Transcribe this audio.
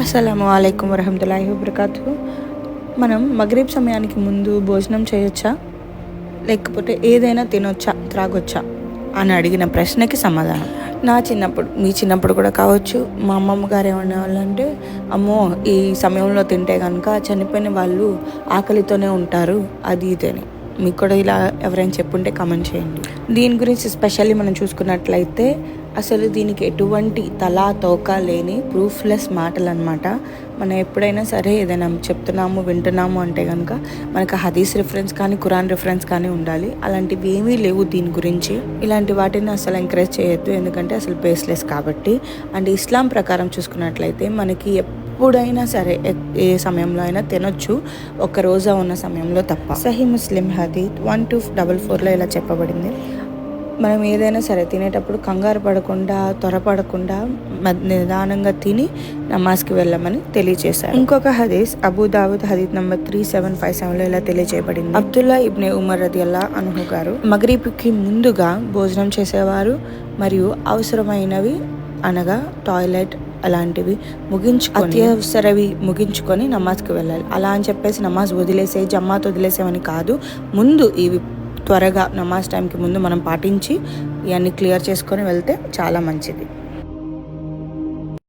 అస్సలాము అలైకుం వరహమతుల్లాహి వబరకాతుహు. మనం మగ్రిబ్ సమయానికి ముందు భోజనం చేయొచ్చా, లేకపోతే ఏదైనా తినొచ్చా, త్రాగొచ్చా అని అడిగిన ప్రశ్నకి సమాధానం. నా చిన్నప్పుడు, మీ చిన్నప్పుడు కూడా కావచ్చు, మా అమ్మమ్మ గారు ఏమనేవాళ్ళంటే, అమ్మో ఈ సమయంలో తింటే కనుక చనిపోయిన వాళ్ళు ఆకలితోనే ఉంటారు, అది ఇదని. మీకు కూడా ఇలా ఎవరైనా చెప్పుంటే కమెంట్ చేయండి. దీని గురించి స్పెషల్లీ మనం చూసుకున్నట్లయితే అసలు దీనికి ఎటువంటి తలా తోక లేని ప్రూఫ్లెస్ మాటలు అనమాట. మనం ఎప్పుడైనా సరే ఏదైనా చెప్తున్నాము వింటున్నాము అంటే కనుక మనకు హదీస్ రిఫరెన్స్ కానీ ఖురాన్ రిఫరెన్స్ కానీ ఉండాలి. అలాంటివి ఏమీ లేవు దీని గురించి. ఇలాంటి వాటిని అసలు ఎంకరేజ్ చేయొద్దు, ఎందుకంటే అసలు బేస్లెస్ కాబట్టి. అండ్ ఇస్లాం ప్రకారం చూసుకున్నట్లయితే మనకి ఎప్పుడైనా సరే ఏ సమయంలో అయినా తినొచ్చు, ఒక రోజా ఉన్న సమయంలో తప్ప. సహీ ముస్లిం హదీత్ 1244లో ఇలా చెప్పబడింది, మనం ఏదైనా సరే తినేటప్పుడు కంగారు పడకుండా, త్వరపడకుండా నిదానంగా తిని నమాజ్కి వెళ్ళమని తెలియజేశారు. ఇంకొక హదీస్ అబూ దావుద్ హదీత్ నంబర్ 3757లో ఇలా తెలియజేయబడింది. అబ్దుల్లా ఇబ్నే ఉమర్ రదియల్లాహు అన్హు గారు మగ్రిబ్కి ముందుగా భోజనం చేసేవారు మరియు అవసరమైనవి అనగా టాయిలెట్ అలాంటివి అత్యవసరవి ముగించుకొని నమాజ్కి వెళ్ళాలి. అలా అని చెప్పేసి నమాజ్ వదిలేసే, జమాత్ వదిలేసేవని కాదు. ముందు ఇవి త్వరగా నమాజ్ టైంకి ముందు మనం పాటించి ఇవన్నీ క్లియర్ చేసుకొని వెళ్తే చాలా మంచిది.